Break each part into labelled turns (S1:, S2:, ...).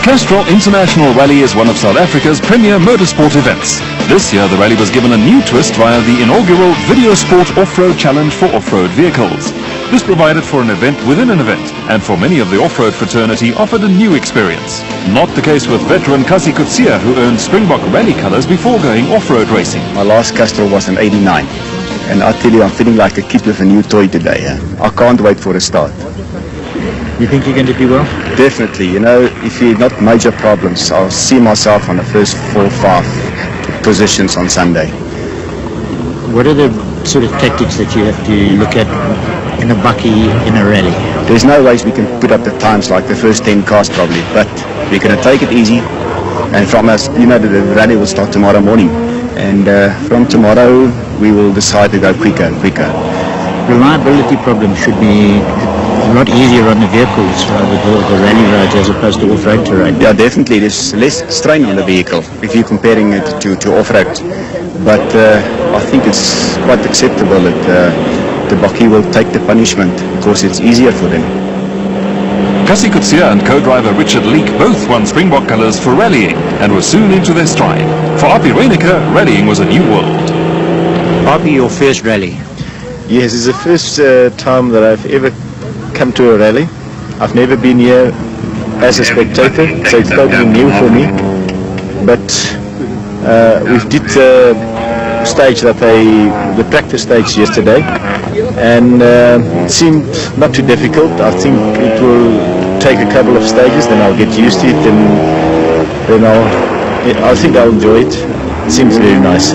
S1: Castrol International Rally is one of South Africa's premier motorsport events. This year the rally was given a new twist via the inaugural Videosport Off-Road Challenge for off-road vehicles. This provided for an event within an event, and for many of the off-road fraternity offered a new experience. Not the case with veteran Castrol, who earned Springbok rally colours before going off-road racing.
S2: My last Castrol was in '89, and I tell you, I'm feeling like a kid with a new toy today. I can't wait for a start.
S3: You think you're going to do well?
S2: Definitely. You know, if you're not major problems, I'll see myself on the first 4 or 5 positions on Sunday.
S3: What are the sort of tactics that you have to look at in a bucky in a rally?
S2: There's no ways we can put up the times like the first 10 cars probably, but we're going to take it easy. And from us, you know, the rally will start tomorrow morning. And from tomorrow, we will decide to go quicker and quicker.
S3: Reliability problems should be a lot easier on the vehicles, the rally roads, as opposed to off-road terrain.
S2: Yeah, definitely. There's less strain on the vehicle if you're comparing it to off-road. But I think it's quite acceptable that the bakkie will take the punishment because it's easier for them.
S1: Cassie Coetzee and co-driver Richard Leek both won Springbok colours for rallying and were soon into their stride. For Api Reineke, rallying was a new world.
S3: Api, your first rally?
S4: Yes, it's the first time that I've ever come to a rally. I've never been here as a spectator, so it's totally new for me. But we did the stage the practice stage yesterday, and it seemed not too difficult. I think it will take a couple of stages, then I'll get used to it, and then I think I'll enjoy it. It seems very nice.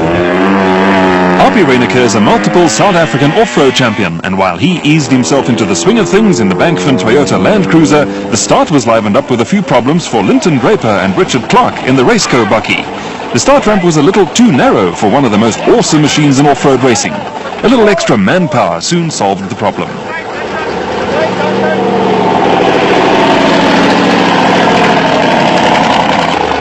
S1: Api Reineke is a multiple South African off-road champion, and while he eased himself into the swing of things in the Bankfin Toyota Land Cruiser, the start was livened up with a few problems for Linton Draper and Richard Clark in the Raceco bakkie. The start ramp was a little too narrow for one of the most awesome machines in off-road racing. A little extra manpower soon solved the problem.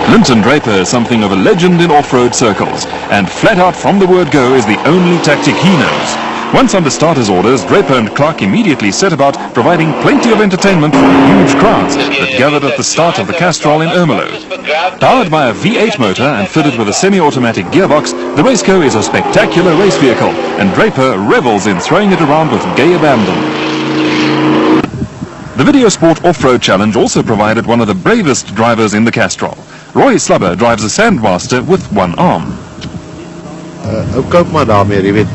S1: Linton Draper is something of a legend in off-road circles, and flat out from the word go is the only tactic he knows. Once under starter's orders, Draper and Clark immediately set about providing plenty of entertainment for the huge crowds that gathered at the start of the Castrol in Ermelo. Powered by a V8 motor and fitted with a semi-automatic gearbox, the Raceco is a spectacular race vehicle, and Draper revels in throwing it around with gay abandon. The Videosport Off-Road Challenge also provided one of the bravest drivers in the Castrol. Roy Slubber drives a Sandmaster with one arm.
S5: Ek koop maar daarmee, jy weet.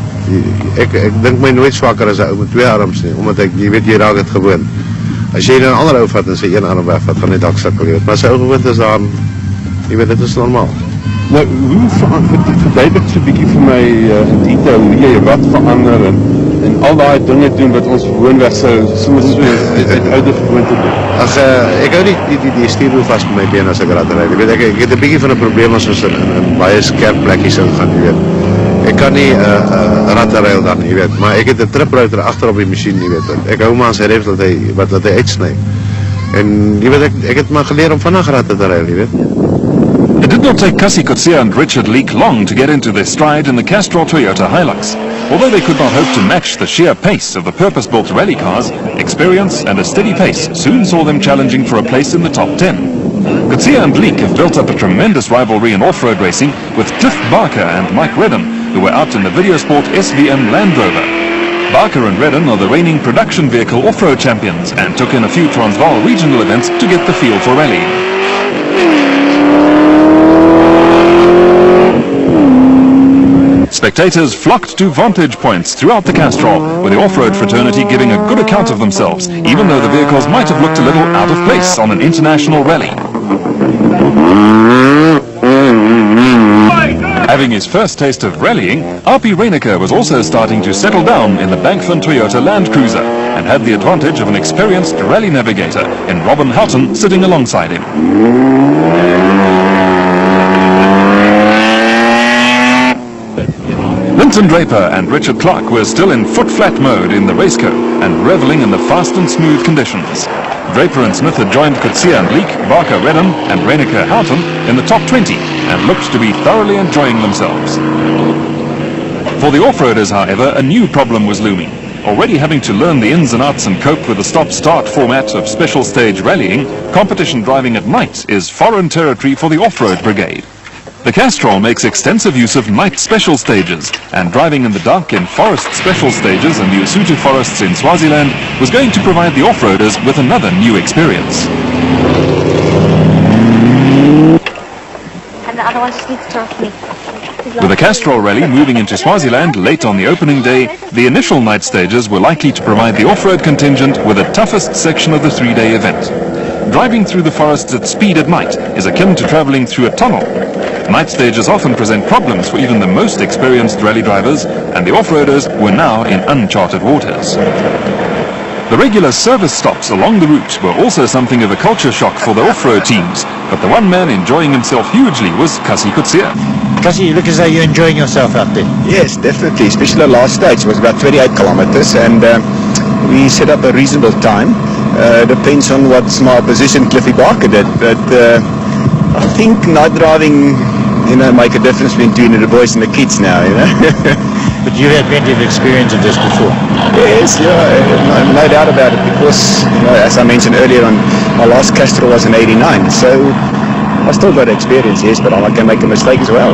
S5: Ek dink my nooit swakker as 'n ou met 2 arms nie, omdat jy weet jy raak dit gewoon. As jy 'n ander ou vat en sy een arm wegvat, gaan hy dalk sukkel, jy weet. Maar as hy ou gewoond is daaraan, jy weet dit is normaal.
S6: Nou, hoe verduidelik so 'n bietjie vir my in detail hoe jy wat verander en al daai dinge doen wat ons gewoonweg soms uit oude gewoonte doen.
S5: Ag, ek hou die stuurwiel vas met my been as ek ry. Jy weet ek het 'n bietjie van 'n probleem as ons in baie skerp plekkies ingaan, jy weet. Ek kan nie ry dan, jy weet, maar ek het 'n triprouter agter op die masjien, jy weet. Ek hou maar aan sy ref dat hy uitsny. En jy weet ek het maar geleer om vinnig ratte te ry, jy weet.
S1: It did not take Cassie Coetzee and Richard Leek long to get into their stride in the Castrol Toyota Hilux. Although they could not hope to match the sheer pace of the purpose-built rally cars, experience and a steady pace soon saw them challenging for a place in the top 10. Coetzee and Leek have built up a tremendous rivalry in off-road racing with Cliff Barker and Mike Redden, who were out in the Videosport SVM Land Rover. Barker and Redden are the reigning production vehicle off-road champions and took in a few Transvaal regional events to get the feel for rallying. Spectators flocked to vantage points throughout the Castrol, with the off-road fraternity giving a good account of themselves, even though the vehicles might have looked a little out of place on an international rally. Having his first taste of rallying, Api Reineke was also starting to settle down in the Bankfin Toyota Land Cruiser, and had the advantage of an experienced rally navigator in Robin Houghton sitting alongside him. Linton Draper and Richard Clark were still in foot-flat mode in the Raceco and reveling in the fast and smooth conditions. Draper and Smith had joined Coetzee and Leek, Barker Redden and Reineke Houghton in the top 20 and looked to be thoroughly enjoying themselves. For the off-roaders, however, a new problem was looming. Already having to learn the ins and outs and cope with the stop-start format of special stage rallying, competition driving at night is foreign territory for the off-road brigade. The Castrol makes extensive use of night special stages, and driving in the dark in forest special stages in the Usutu forests in Swaziland was going to provide the off-roaders with another new experience.
S7: And the other one just needs to talk to me.
S1: With the Castrol rally moving into Swaziland late on the opening day, the initial night stages were likely to provide the off-road contingent with the toughest section of the three-day event. Driving through the forests at speed at night is akin to travelling through a tunnel. Night stages often present problems for even the most experienced rally drivers, and the off-roaders were now in uncharted waters. The regular service stops along the route were also something of a culture shock for the off-road teams, but the one man enjoying himself hugely was Kasi Kutsia.
S3: Kasi, you look as though you're enjoying yourself out there.
S2: Yes, definitely, especially the last stage. It was about 28 kilometers, and we set up a reasonable time. Depends on what's my opposition, Cliffy Barker, did, but I think night driving, make a difference between the boys and the kids now,
S3: But you had plenty of experience in this before.
S2: Yes, no doubt about it, because, as I mentioned earlier on, my last Castrol was in 89, so I still got experience, yes, but I can make a mistake as well.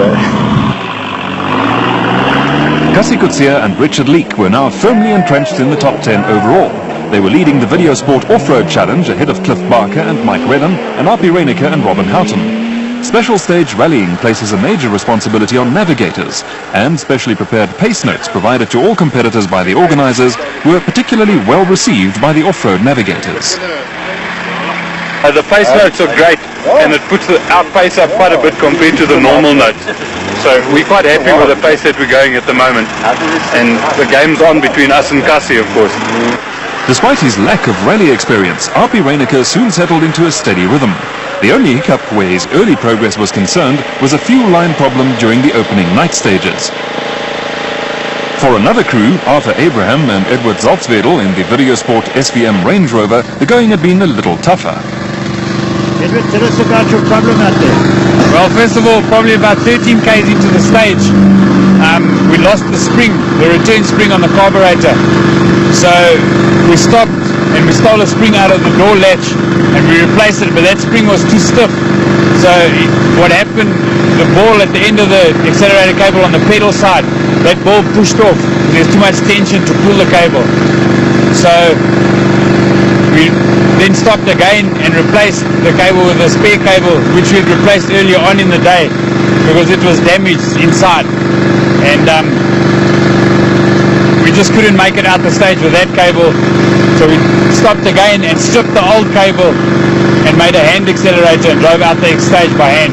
S1: Kasi Kutsia and Richard Leek were now firmly entrenched in the top 10 overall. They were leading the Videosport Off-Road Challenge ahead of Cliff Barker and Mike Redden and R.P. Reyneke and Robin Houghton. Special stage rallying places a major responsibility on navigators, and specially prepared pace notes provided to all competitors by the organisers were particularly well received by the off-road navigators.
S8: The pace notes are great, and it puts our pace up quite a bit compared to the normal notes. So we're quite happy with the pace that we're going at the moment, and the game's on between us and Kasi, of course.
S1: Despite his lack of rally experience, R.P. Reyneke soon settled into a steady rhythm. The only hiccup where his early progress was concerned was a fuel line problem during the opening night stages. For another crew, Arthur Abraham and Edward Zaltzwedel in the Videosport SVM Range Rover, the going had been a little tougher.
S3: Edward, tell us about your problem out there.
S9: Well, first of all, probably about 13 k's into the stage, we lost the spring, the return spring on the carburetor. So we stopped and we stole a spring out of the door latch and we replaced it, but that spring was too stiff. So what happened, the ball at the end of the accelerator cable on the pedal side, that ball pushed off. There's too much tension to pull the cable. So we then stopped again and replaced the cable with a spare cable which we had replaced earlier on in the day because it was damaged inside. And we just couldn't make it out the stage with that cable, so we stopped again and stripped the old cable and made a hand accelerator and drove out the stage by hand.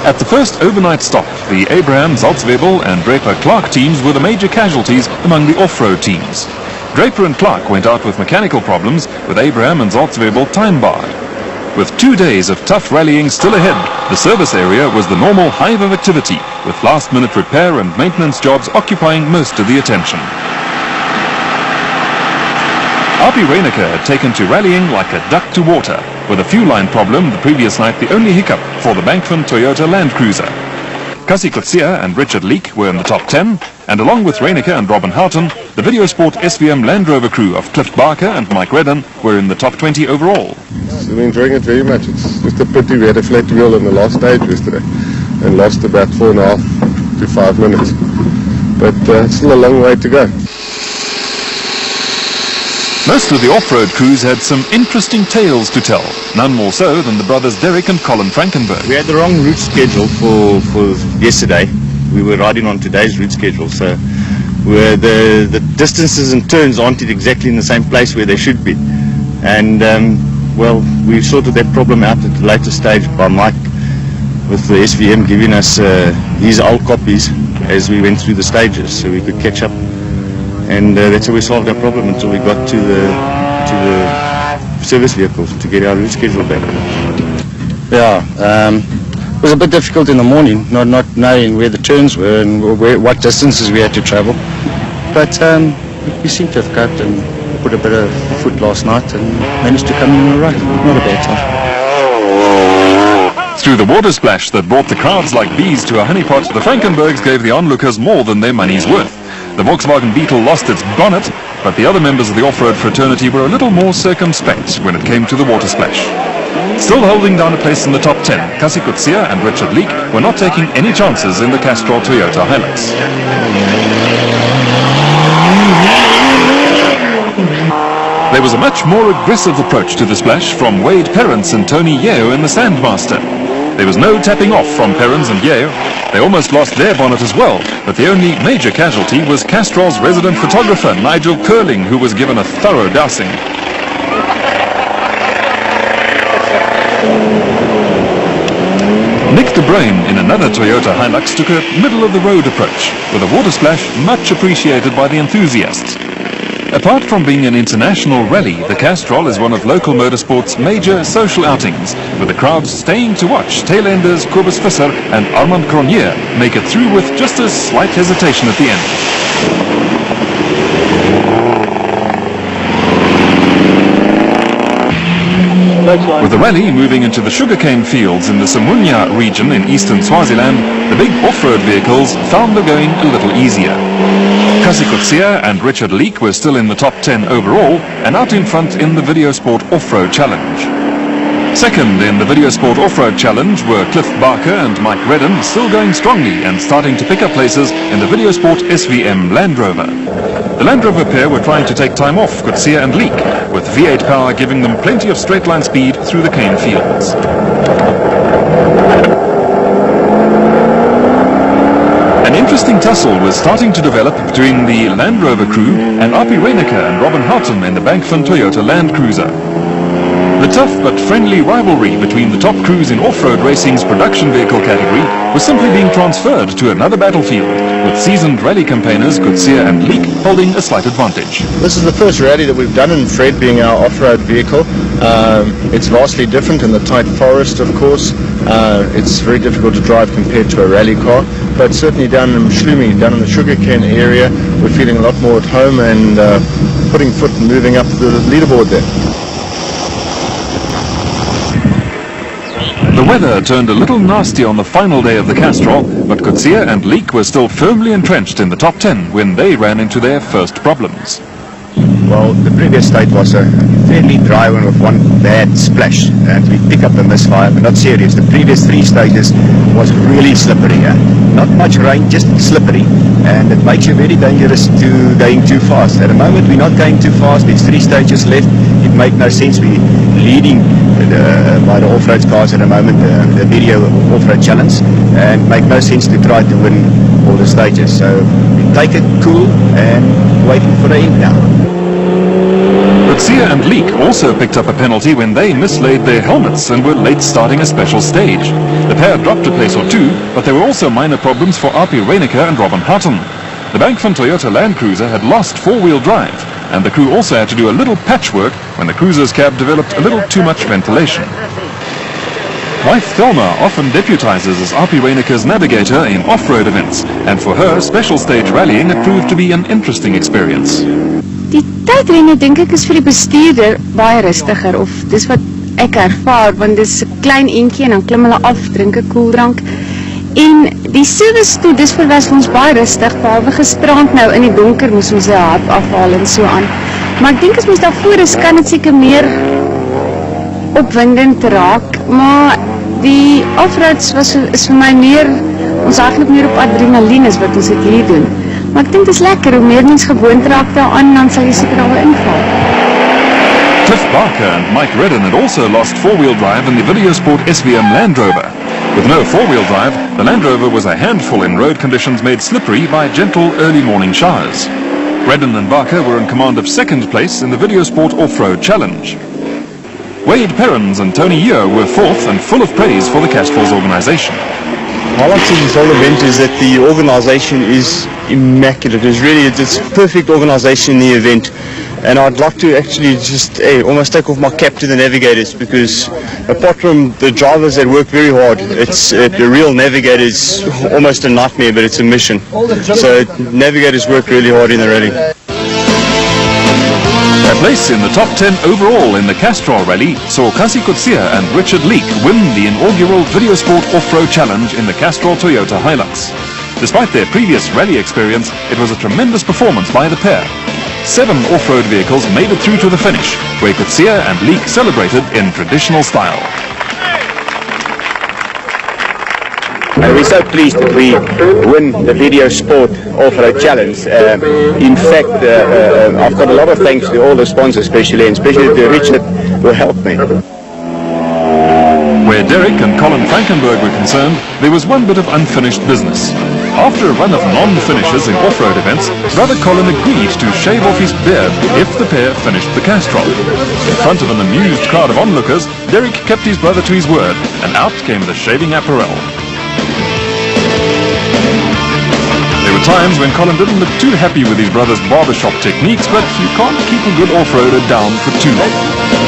S1: At the first overnight stop, the Abraham, Zaltzwedel and Draper Clark teams were the major casualties among the off-road teams. Draper and Clark went out with mechanical problems, with Abraham and Zaltzwedel time-barred. With 2 days of tough rallying still ahead, the service area was the normal hive of activity, with last-minute repair and maintenance jobs occupying most of the attention. R.P. Reyneke had taken to rallying like a duck to water, with a fuel line problem the previous night the only hiccup for the Bankman Toyota Land Cruiser. Kasi Kutsia and Richard Leek were in the top 10, and along with Reyneke and Robin Houghton, the Videosport SVM Land Rover crew of Cliff Barker and Mike Redden were in the top 20 overall.
S5: I'm enjoying it very much. It's just a pity we had a flat wheel in the last stage yesterday and lost about 4.5 to 5 minutes. But it's still a long way to go.
S1: Most of the off-road crews had some interesting tales to tell, none more so than the brothers Derek and Colin Frankenberg.
S2: We had the wrong route schedule for yesterday. We were riding on today's route schedule, so the distances and turns aren't exactly in the same place where they should be. And well, we sorted that problem out at a later stage by Mike with the SVM giving us his old copies as we went through the stages, so we could catch up. And that's how we solved our problem until we got to the service vehicles to get our route schedule back.
S3: Yeah, it was a bit difficult in the morning, not knowing where the turns were and what distances we had to travel. But we seemed to have cut and put a bit of foot last night and managed to come in all right. Not a bad time.
S1: Through the water splash that brought the crowds like bees to a honeypot, the Frankenbergs gave the onlookers more than their money's worth. the Volkswagen Beetle lost its bonnet, but the other members of the off-road fraternity were a little more circumspect when it came to the water splash. Still holding down a place in the top 10, Cassie Coetzee and Richard Leek were not taking any chances in the Castrol Toyota Hilux. There was a much more aggressive approach to the splash from Wade Perrins and Tony Yeo in the Sandmaster. There was no tapping off from Perrins and Yeo. They almost lost their bonnet as well, but the only major casualty was Castrol's resident photographer, Nigel Curling, who was given a thorough dousing. Nick de Bruin in another Toyota Hilux took a middle-of-the-road approach, with a water splash much appreciated by the enthusiasts. Apart from being an international rally, the Castrol is one of local motorsport's major social outings, with the crowds staying to watch tailenders Kobus Visser and Armand Cronje make it through with just a slight hesitation at the end. With the rally moving into the sugarcane fields in the Simunya region in eastern Swaziland, the big off-road vehicles found the going a little easier. Cassie Coetzee and Richard Leek were still in the top 10 overall and out in front in the Videosport Off-Road Challenge. Second in the Videosport Off-Road Challenge were Cliff Barker and Mike Redden, still going strongly and starting to pick up places in the Videosport SVM Land Rover. The Land Rover pair were trying to take time off Coetzee and Leek, with V8 power giving them plenty of straight-line speed through the cane fields. An interesting tussle was starting to develop between the Land Rover crew and Api Reineke and Robin Houghton in the Bankfin Toyota Land Cruiser. The tough but friendly rivalry between the top crews in off-road racing's production vehicle category was simply being transferred to another battlefield, with seasoned rally campaigners Coetzee and Leek holding a slight advantage.
S4: This is the first rally that we've done, and Fred being our off-road vehicle. It's vastly different in the tight forest, of course. It's very difficult to drive compared to a rally car, but certainly down in Mshlumi, down in the sugarcane area, we're feeling a lot more at home and putting foot and moving up the leaderboard there.
S1: The weather turned a little nasty on the final day of the Castrol, but Coetzee and Leek were still firmly entrenched in the top 10 when they ran into their first problems.
S2: Well, the previous stage was a fairly dry one with one bad splash, and we picked up a misfire, but not serious. The previous 3 stages was really slippery. Not much rain, just slippery, and it makes you very dangerous to going too fast. At the moment, we're not going too fast. There's 3 stages left. It makes no sense. We're leading by the off-road cars at the moment, the video off-road challenge, and make no sense to try to win all the stages. So we take it cool and waiting for the end now.
S1: Coetzee and Leek also picked up a penalty when they mislaid their helmets and were late starting a special stage. The pair dropped a place or 2, but there were also minor problems for Api Reineke and Robin Houghton. The Bankfin Toyota Land Cruiser had lost 4-wheel drive, and the crew also had to do a little patchwork when the cruiser's cab developed a little too much ventilation. Wife Thelma often deputizes as Api Reineke's navigator in off-road events, and for her, special stage rallying had proved to be an interesting experience.
S7: Die tydrenne dink ek is vir die bestuurder baie rustiger, of dis wat ek ervaar, want dis 'n klein eentjie en dan klim hulle af, drink 'n koeldrank. En die service toe, dis vir ons baie rustig, behalwe gisterand nou in die donker moes ons 'n hap afhaal en so aan. Maar ek dink as mens daarvoor is, kan dit seker meer opwindend raak, maar die off-roads is vir my meer, ons eigenlijk meer op adrenaline is wat ons dit hier doen. Maar ek dink dit is lekker, hoe meer mens gewoond raak daaraan, dan sal jy seker daar wel inval.
S1: Cliff Barker and Mike Redden had also lost 4-wheel drive in the Videosport SVM Land Rover. With no 4-wheel drive, the Land Rover was a handful in road conditions made slippery by gentle early morning showers. Redden and Barker were in command of 2nd place in the Videosport Off-Road Challenge. Wade Perrins and Tony Yeo were 4th and full of praise for the Castrol's organisation.
S4: highlights of this whole event is that the organisation is immaculate. It's perfect organisation in the event, and I'd like to actually just almost take off my cap to the navigators, because apart from the drivers that work very hard, the real navigator is almost a nightmare, but it's a mission. So navigators work really hard in the rally.
S1: A place in the top 10 overall in the Castrol Rally saw Cassie Coetzee and Richard Leek win the inaugural Videosport Off-Road Challenge in the Castrol Toyota Hilux. Despite their previous rally experience, it was a tremendous performance by the pair. 7 off-road vehicles made it through to the finish, where Coetzee and Leek celebrated in traditional style.
S2: And we're so pleased that we win the Videosport Off-Road Challenge. In fact, I've got a lot of thanks to all the sponsors, especially to Richard, who helped me.
S1: Where Derek and Colin Frankenberg were concerned, there was one bit of unfinished business. After a run of non-finishes in off-road events, brother Colin agreed to shave off his beard if the pair finished the Castrol. In front of an amused crowd of onlookers, Derek kept his brother to his word, and out came the shaving apparel. There were times when Colin didn't look too happy with his brother's barbershop techniques, but you can't keep a good off-roader down for too long.